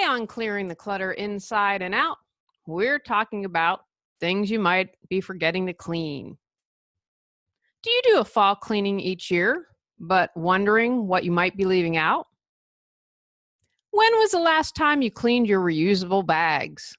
Today on Clearing the Clutter Inside and Out, we're talking about things you might be forgetting to clean. Do you do a fall cleaning each year, but wondering what you might be leaving out? When was the last time you cleaned your reusable bags?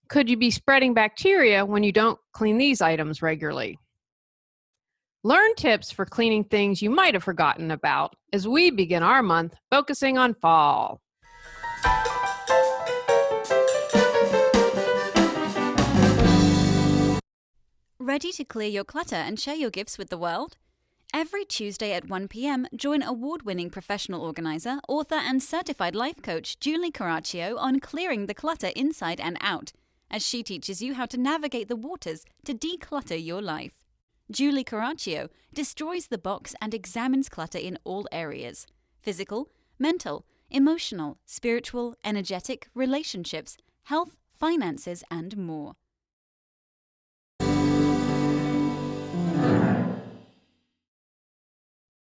Could you be spreading bacteria when you don't clean these items regularly? Learn tips for cleaning things you might have forgotten about as we begin our month focusing on fall. Ready to clear your clutter and share your gifts with the world? Every Tuesday at 1 p.m., join award-winning professional organizer, author, and certified life coach Julie Coraccio on clearing the clutter inside and out, as she teaches you how to navigate the waters to declutter your life. Julie Coraccio destroys the box and examines clutter in all areas: physical, mental, emotional, spiritual, energetic, relationships, health, finances, and more.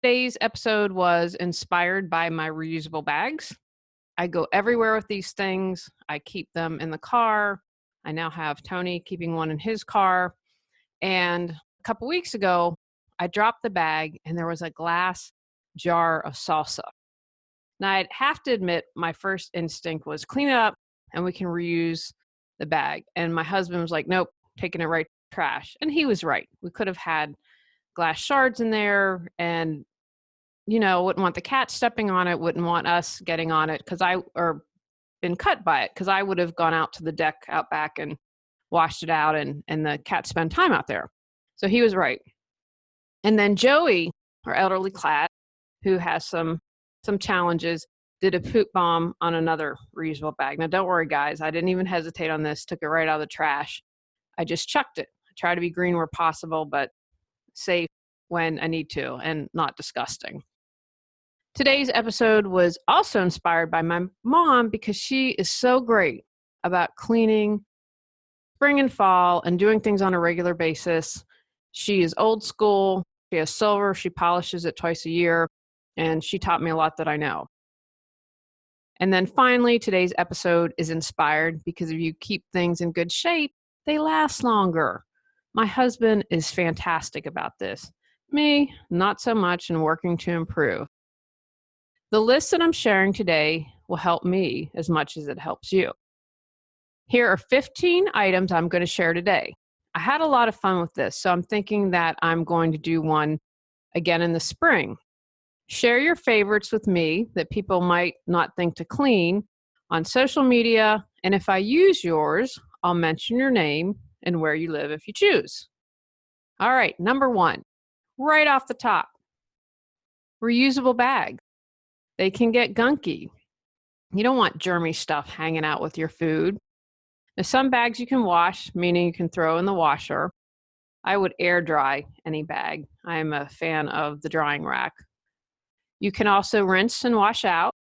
Today's episode was inspired by my reusable bags. I go everywhere with these things. I keep them in the car. I now have Tony keeping one in his car. And a couple weeks ago, I dropped the bag and there was a glass jar of salsa. Now, I'd have to admit, my first instinct was clean it up and we can reuse the bag. And my husband was like, nope, taking it right to trash. And he was right. We could have had glass shards in there and wouldn't want the cat stepping on it, wouldn't want us getting on it or been cut by it, because I would have gone out to the deck out back and washed it out and the cat spent time out there. So he was right. And then Joey, our elderly cat, who has some challenges, did a poop bomb on another reusable bag. Now, don't worry, guys. I didn't even hesitate on this. Took it right out of the trash. I just chucked it. I try to be green where possible, but safe when I need to and not disgusting. Today's episode was also inspired by my mom because she is so great about cleaning spring and fall and doing things on a regular basis. She is old school. She has silver. She polishes it twice a year, and she taught me a lot that I know. And then finally, today's episode is inspired because if you keep things in good shape, they last longer. My husband is fantastic about this. Me, not so much, and working to improve. The list that I'm sharing today will help me as much as it helps you. Here are 15 items I'm going to share today. I had a lot of fun with this, so I'm thinking that I'm going to do one again in the spring. Share your favorites with me that people might not think to clean on social media, and if I use yours, I'll mention your name and where you live if you choose. All right, number 1, right off the top, reusable bags. They can get gunky. You don't want germy stuff hanging out with your food. Now, some bags you can wash, meaning you can throw in the washer. I would air dry any bag. I'm a fan of the drying rack. You can also rinse and wash out.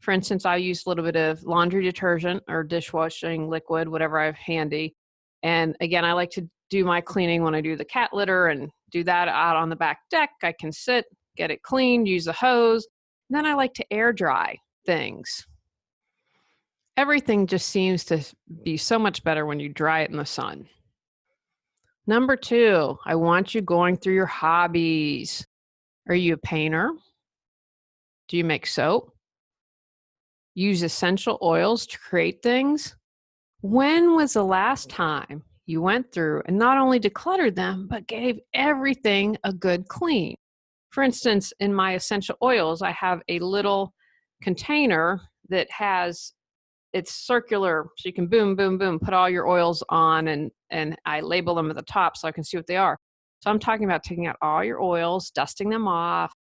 For instance, I use a little bit of laundry detergent or dishwashing liquid, whatever I have handy. And again, I like to do my cleaning when I do the cat litter and do that out on the back deck. I can sit, get it cleaned, use a hose. And then I like to air dry things. Everything just seems to be so much better when you dry it in the sun. Number 2, I want you going through your hobbies. Are you a painter? Do you make soap? Use essential oils to create things? When was the last time you went through and not only decluttered them, but gave everything a good clean? For instance, in my essential oils, I have a little container that it's circular, so you can boom, boom, boom, put all your oils on, and I label them at the top so I can see what they are. So I'm talking about taking out all your oils, dusting them off,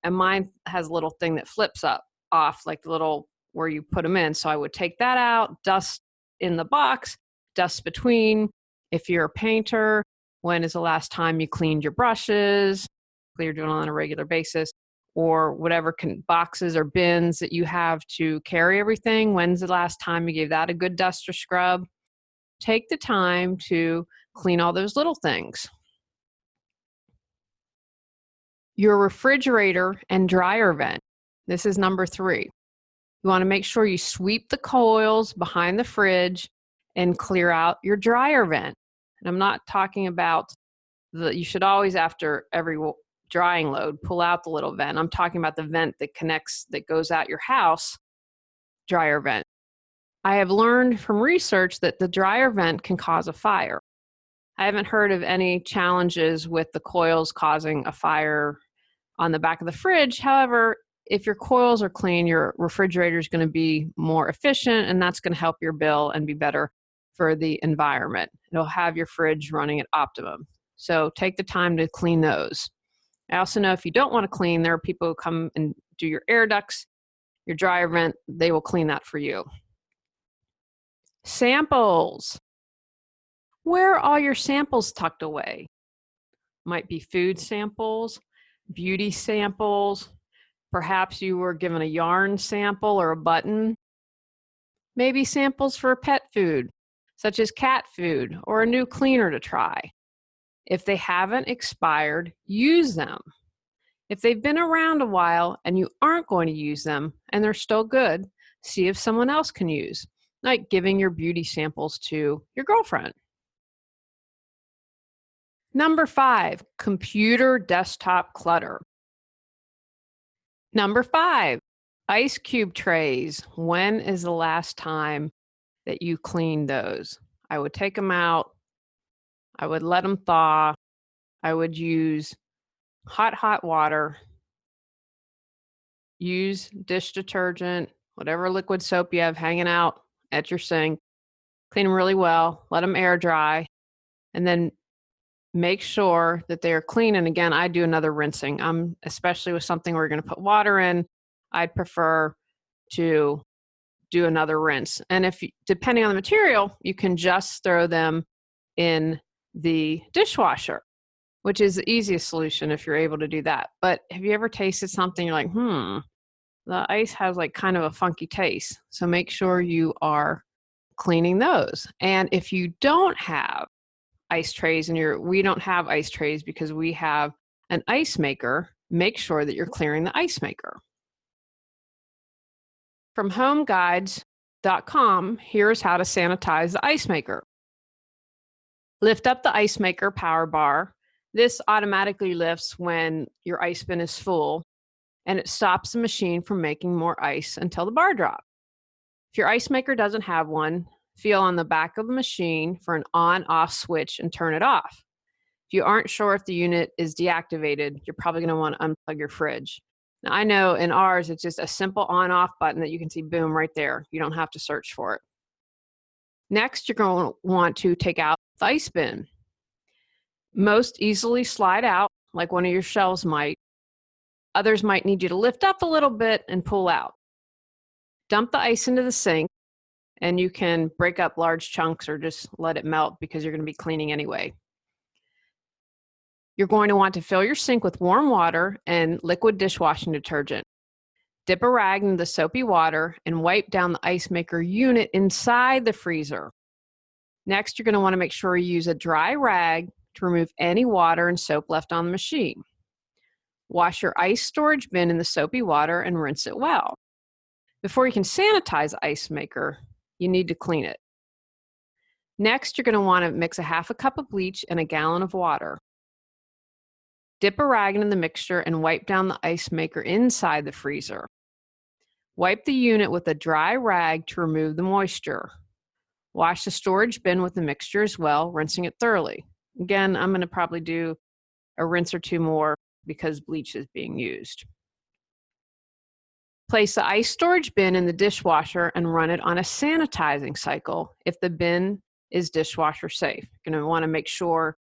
and mine has a little thing that flips off, like the little where you put them in. So I would take that out, dust in the box, dust between. If you're a painter, when is the last time you cleaned your brushes? You're doing it on a regular basis, or whatever boxes or bins that you have to carry everything. When's the last time you gave that a good dust or scrub? Take the time to clean all those little things. Your refrigerator and dryer vent. This is number 3. You want to make sure you sweep the coils behind the fridge and clear out your dryer vent. And I'm not talking about you should always, after every drying load, pull out the little vent. I'm talking about the vent that goes out your house, dryer vent. I have learned from research that the dryer vent can cause a fire. I haven't heard of any challenges with the coils causing a fire on the back of the fridge. However, if your coils are clean, your refrigerator is going to be more efficient, and that's going to help your bill and be better for the environment. It'll have your fridge running at optimum. So take the time to clean those. I also know if you don't want to clean, there are people who come and do your air ducts, your dryer vent, they will clean that for you. Samples. Where are all your samples tucked away? Might be food samples, beauty samples. Perhaps you were given a yarn sample or a button. Maybe samples for pet food, such as cat food or a new cleaner to try. If they haven't expired, use them. If they've been around a while and you aren't going to use them and they're still good, see if someone else can use, like giving your beauty samples to your girlfriend. Number 5, computer desktop clutter. Number 5, ice cube trays. When is the last time that you cleaned those? I would take them out. I would let them thaw. I would use hot water. Use dish detergent, whatever liquid soap you have hanging out at your sink. Clean them really well. Let them air dry. And then make sure that they are clean. And again, I do another rinsing. Especially with something where you're going to put water in, I'd prefer to do another rinse. And depending on the material, you can just throw them in the dishwasher, which is the easiest solution if you're able to do that. But have you ever tasted something you're like, the ice has like kind of a funky taste. So make sure you are cleaning those. And if you don't have ice trays we don't have ice trays because we have an ice maker, make sure that you're clearing the ice maker. From homeguides.com, here's how to sanitize the ice maker. Lift up the ice maker power bar. This automatically lifts when your ice bin is full, and it stops the machine from making more ice until the bar drops. If your ice maker doesn't have one, feel on the back of the machine for an on-off switch and turn it off. If you aren't sure if the unit is deactivated, you're probably going to want to unplug your fridge. Now, I know in ours, it's just a simple on-off button that you can see, boom, right there. You don't have to search for it. Next, you're going to want to take out the ice bin. Most easily slide out, like one of your shelves might. Others might need you to lift up a little bit and pull out. Dump the ice into the sink, and you can break up large chunks or just let it melt because you're going to be cleaning anyway. You're going to want to fill your sink with warm water and liquid dishwashing detergent. Dip a rag into the soapy water and wipe down the ice maker unit inside the freezer. Next, you're going to want to make sure you use a dry rag to remove any water and soap left on the machine. Wash your ice storage bin in the soapy water and rinse it well. Before you can sanitize the ice maker, you need to clean it. Next, you're going to want to mix a half a cup of bleach and a gallon of water. Dip a rag into the mixture and wipe down the ice maker inside the freezer. Wipe the unit with a dry rag to remove the moisture. Wash the storage bin with the mixture as well, rinsing it thoroughly. Again, I'm going to probably do a rinse or two more because bleach is being used. Place the ice storage bin in the dishwasher and run it on a sanitizing cycle if the bin is dishwasher safe. You're going to want to make sure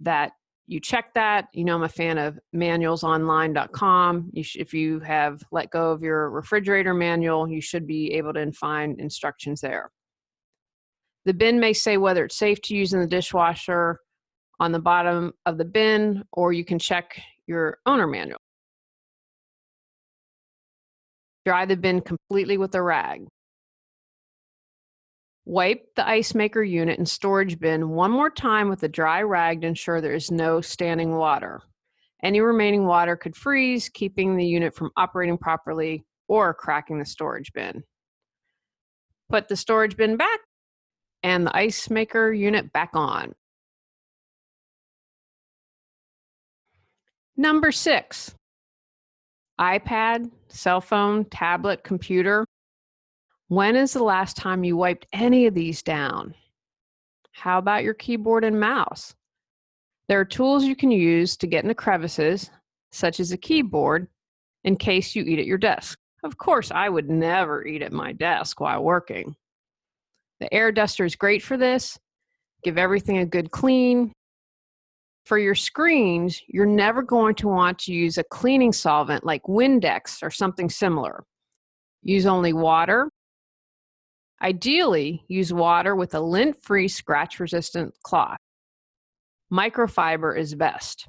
that you check that. You know, I'm a fan of manualsonline.com. If you have let go of your refrigerator manual, you should be able to find instructions there. The bin may say whether it's safe to use in the dishwasher on the bottom of the bin, or you can check your owner manual. Dry the bin completely with a rag. Wipe the ice maker unit and storage bin one more time with a dry rag to ensure there is no standing water. Any remaining water could freeze, keeping the unit from operating properly or cracking the storage bin. Put the storage bin back and the ice maker unit back on. Number 6, iPad, cell phone, tablet, computer. When is the last time you wiped any of these down? How about your keyboard and mouse? There are tools you can use to get into crevices, such as a keyboard, in case you eat at your desk. Of course, I would never eat at my desk while working. The air duster is great for this. Give everything a good clean. For your screens, you're never going to want to use a cleaning solvent like Windex or something similar. Use only water. Ideally, use water with a lint-free, scratch-resistant cloth. Microfiber is best.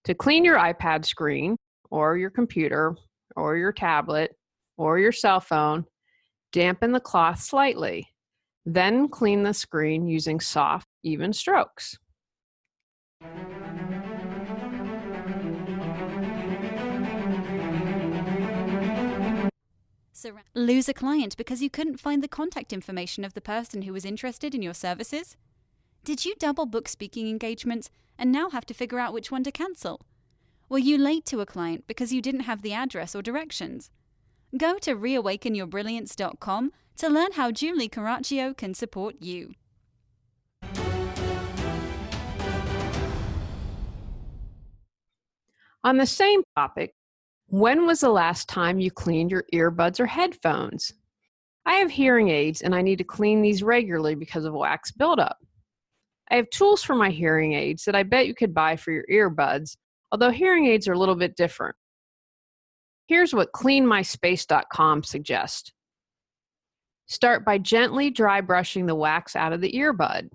To clean your iPad screen, or your computer, or your tablet, or your cell phone, dampen the cloth slightly. Then clean the screen using soft, even strokes. Lose a client because you couldn't find the contact information of the person who was interested in your services? Did you double book speaking engagements and now have to figure out which one to cancel? Were you late to a client because you didn't have the address or directions? Go to reawakenyourbrilliance.com to learn how Julie Coraccio can support you. On the same topic, when was the last time you cleaned your earbuds or headphones? I have hearing aids and I need to clean these regularly because of wax buildup. I have tools for my hearing aids that I bet you could buy for your earbuds, although hearing aids are a little bit different. Here's what cleanmyspace.com suggests. Start by gently dry brushing the wax out of the earbud.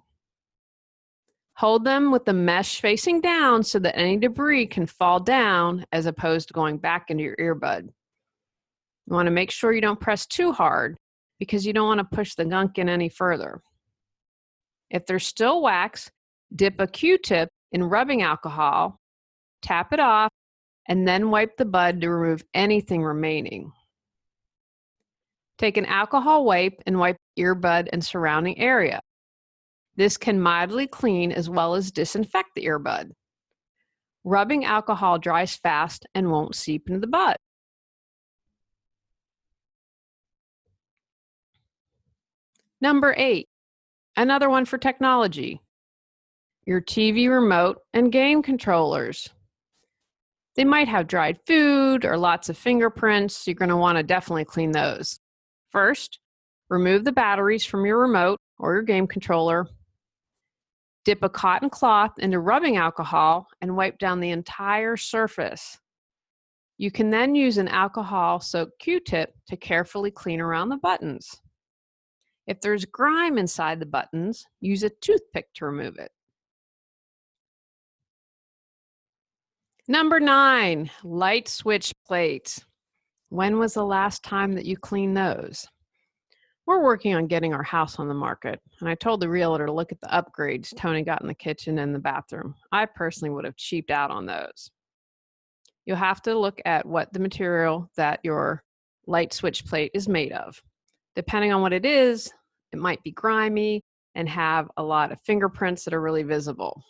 Hold them with the mesh facing down so that any debris can fall down as opposed to going back into your earbud. You want to make sure you don't press too hard because you don't want to push the gunk in any further. If there's still wax, dip a Q-tip in rubbing alcohol, tap it off, and then wipe the bud to remove anything remaining. Take an alcohol wipe and wipe the earbud and surrounding area. This can mildly clean as well as disinfect the earbud. Rubbing alcohol dries fast and won't seep into the bud. Number 8, another one for technology. Your TV remote and game controllers. They might have dried food or lots of fingerprints. You're going to want to definitely clean those. First, remove the batteries from your remote or your game controller. Dip a cotton cloth into rubbing alcohol and wipe down the entire surface. You can then use an alcohol-soaked Q-tip to carefully clean around the buttons. If there's grime inside the buttons, use a toothpick to remove it. Number 9, light switch plates. When was the last time that you cleaned those? We're working on getting our house on the market, and I told the realtor to look at the upgrades Tony got in the kitchen and the bathroom. I personally would have cheaped out on those. You'll have to look at what the material that your light switch plate is made of. Depending on what it is, it might be grimy and have a lot of fingerprints that are really visible.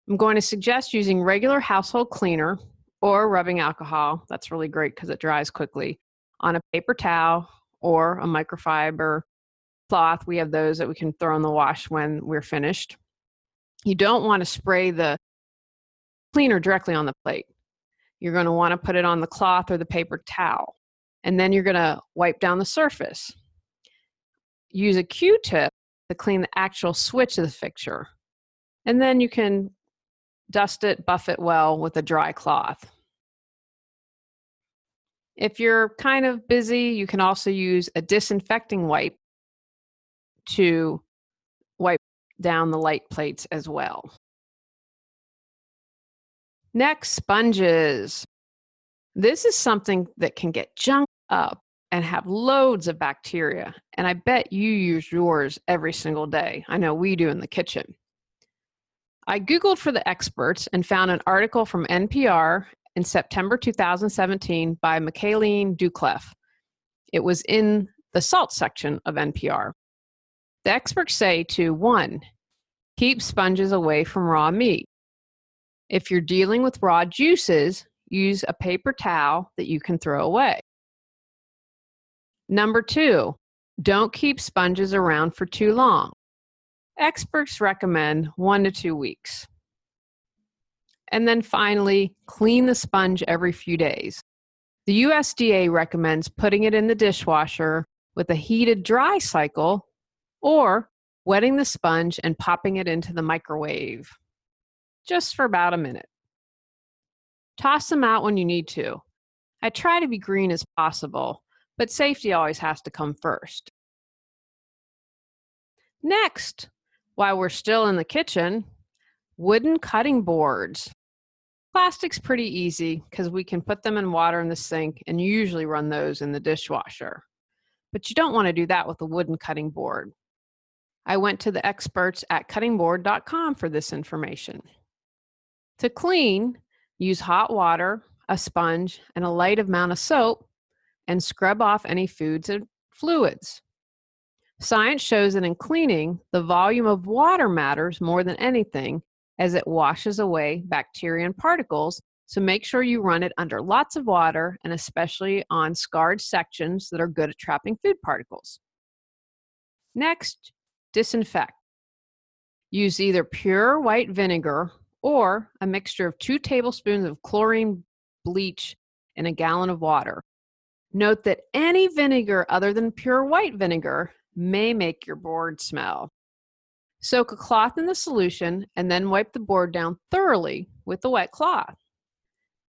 I'm going to suggest using regular household cleaner or rubbing alcohol. That's really great because it dries quickly on a paper towel or a microfiber cloth. We have those that we can throw in the wash when we're finished. You don't want to spray the cleaner directly on the plate. You're going to want to put it on the cloth or the paper towel, and then you're going to wipe down the surface. Use a Q-tip to clean the actual switch of the fixture, and then you can dust it, buff it well with a dry cloth. If you're kind of busy, you can also use a disinfecting wipe to wipe down the light plates as well. Next, sponges. This is something that can get junked up and have loads of bacteria, and I bet you use yours every single day. I know we do in the kitchen. I Googled for the experts and found an article from NPR in September 2017 by Michaeline Duclef. It was in the salt section of NPR. The experts say to 1, keep sponges away from raw meat. If you're dealing with raw juices, use a paper towel that you can throw away. Number 2, don't keep sponges around for too long. Experts recommend 1 to 2 weeks. And then finally, clean the sponge every few days. The USDA recommends putting it in the dishwasher with a heated dry cycle or wetting the sponge and popping it into the microwave, just for about a minute. Toss them out when you need to. I try to be green as possible, but safety always has to come first. Next, while we're still in the kitchen, wooden cutting boards. Plastic's pretty easy because we can put them in water in the sink and usually run those in the dishwasher. But you don't want to do that with a wooden cutting board. I went to the experts at cuttingboard.com for this information. To clean, use hot water, a sponge, and a light amount of soap, and scrub off any foods and fluids. Science shows that in cleaning, the volume of water matters more than anything, as it washes away bacteria and particles, so make sure you run it under lots of water and especially on scarred sections that are good at trapping food particles. Next, disinfect. Use either pure white vinegar or a mixture of 2 tablespoons of chlorine bleach in a gallon of water. Note that any vinegar other than pure white vinegar may make your board smell. Soak a cloth in the solution and then wipe the board down thoroughly with a wet cloth.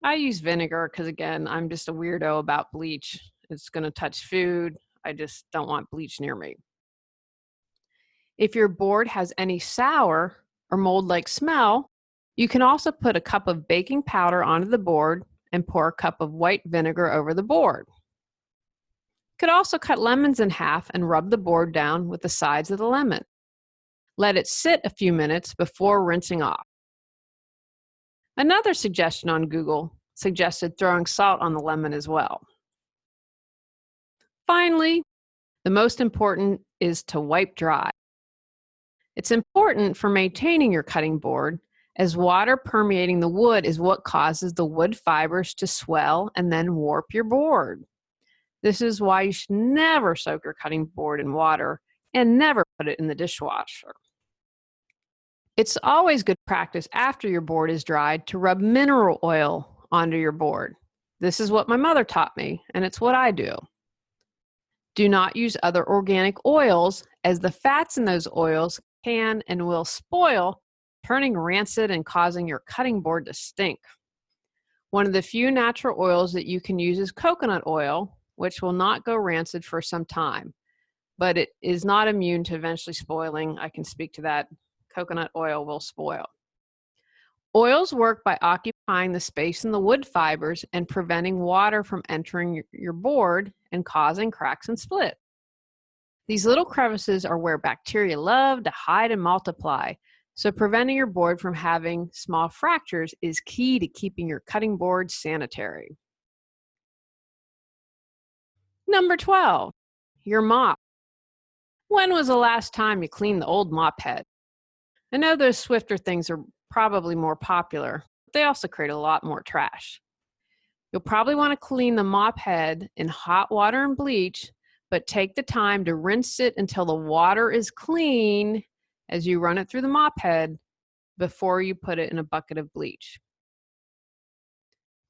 I use vinegar because, again, I'm just a weirdo about bleach. It's going to touch food. I just don't want bleach near me. If your board has any sour or mold-like smell, you can also put a cup of baking powder onto the board and pour a cup of white vinegar over the board. You could also cut lemons in half and rub the board down with the sides of the lemon. Let it sit a few minutes before rinsing off. Another suggestion on Google suggested throwing salt on the lemon as well. Finally, the most important is to wipe dry. It's important for maintaining your cutting board, as water permeating the wood is what causes the wood fibers to swell and then warp your board. This is why you should never soak your cutting board in water and never put it in the dishwasher. It's always good practice after your board is dried to rub mineral oil onto your board. This is what my mother taught me, and it's what I do. Do not use other organic oils, as the fats in those oils can and will spoil, turning rancid and causing your cutting board to stink. One of the few natural oils that you can use is coconut oil, which will not go rancid for some time, but it is not immune to eventually spoiling. I can speak to that. Coconut oil will spoil. Oils work by occupying the space in the wood fibers and preventing water from entering your board and causing cracks and split. These little crevices are where bacteria love to hide and multiply, so preventing your board from having small fractures is key to keeping your cutting board sanitary. Number 12, your mop. When was the last time you cleaned the old mop head? I know those swifter things are probably more popular, but they also create a lot more trash. You'll probably want to clean the mop head in hot water and bleach, but take the time to rinse it until the water is clean as you run it through the mop head before you put it in a bucket of bleach.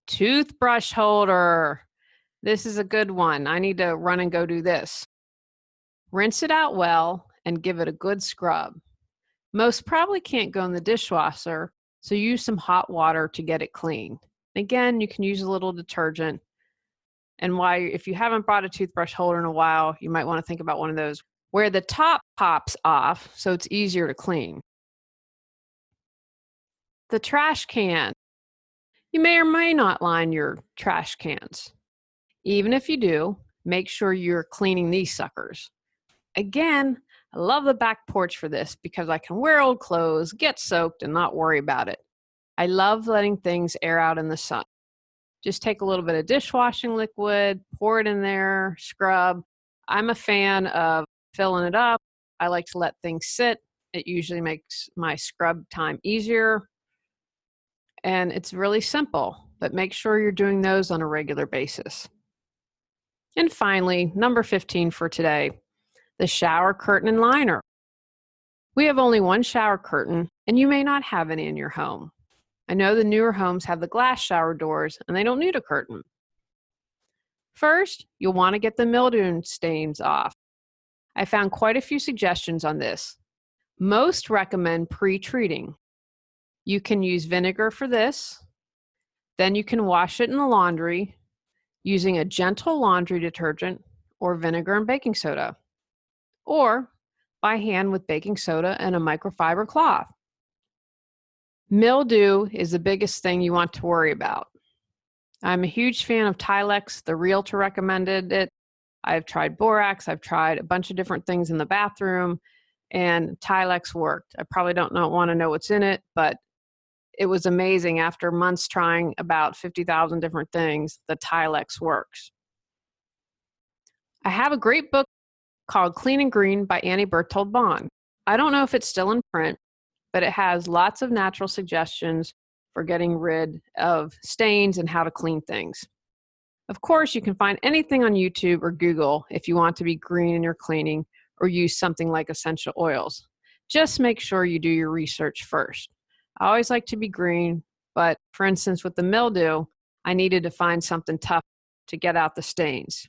Toothbrush holder. This is a good one. I need to run and go do this. Rinse it out well and give it a good scrub. Most probably can't go in the dishwasher, so use some hot water to get it clean. Again, you can use a little detergent. And if you haven't bought a toothbrush holder in a while, you might want to think about one of those where the top pops off so it's easier to clean. The trash can. You may or may not line your trash cans. Even if you do, make sure you're cleaning these suckers. Again, I love the back porch for this because I can wear old clothes, get soaked, and not worry about it. I love letting things air out in the sun. Just take a little bit of dishwashing liquid, pour it in there, scrub. I'm a fan of filling it up. I like to let things sit. It usually makes my scrub time easier. And it's really simple, but make sure you're doing those on a regular basis. And finally, number 15 for today, the shower curtain and liner. We have only one shower curtain, and you may not have any in your home. I know the newer homes have the glass shower doors, and they don't need a curtain. First, you'll want to get the mildew stains off. I found quite a few suggestions on this. Most recommend pre-treating. You can use vinegar for this. Then you can wash it in the laundry using a gentle laundry detergent or vinegar and baking soda, or by hand with baking soda and a microfiber cloth. Mildew is the biggest thing you want to worry about. I'm a huge fan of Tilex. The realtor recommended it. I've tried borax. I've tried a bunch of different things in the bathroom, and Tilex worked. I probably don't want to know what's in it, but it was amazing. After months trying about 50,000 different things, the Tilex works. I have a great book called Clean and Green by Annie Berthold Bond. I don't know if it's still in print, but it has lots of natural suggestions for getting rid of stains and how to clean things. Of course, you can find anything on YouTube or Google if you want to be green in your cleaning or use something like essential oils. Just make sure you do your research first. I always like to be green, but for instance, with the mildew, I needed to find something tough to get out the stains.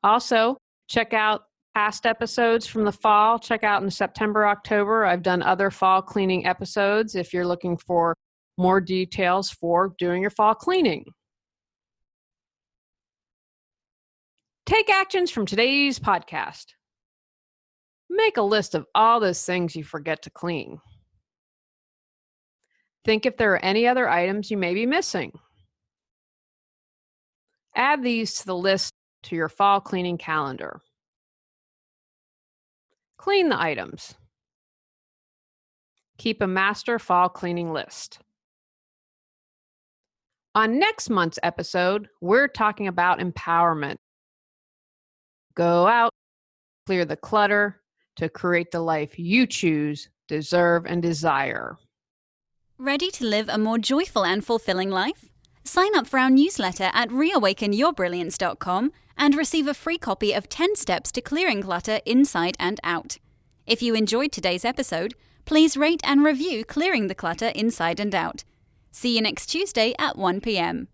Also, check out past episodes from the fall. Check out in September, October. I've done other fall cleaning episodes if you're looking for more details for doing your fall cleaning. Take actions from today's podcast. Make a list of all those things you forget to clean. Think if there are any other items you may be missing. Add these to the list to your fall cleaning calendar. Clean the items. Keep a master fall cleaning list. On next month's episode, we're talking about empowerment. Go out, clear the clutter to create the life you choose, deserve, and desire. Ready to live a more joyful and fulfilling life? Sign up for our newsletter at reawakenyourbrilliance.com and receive a free copy of 10 Steps to Clearing Clutter Inside and Out. If you enjoyed today's episode, please rate and review Clearing the Clutter Inside and Out. See you next Tuesday at 1 p.m.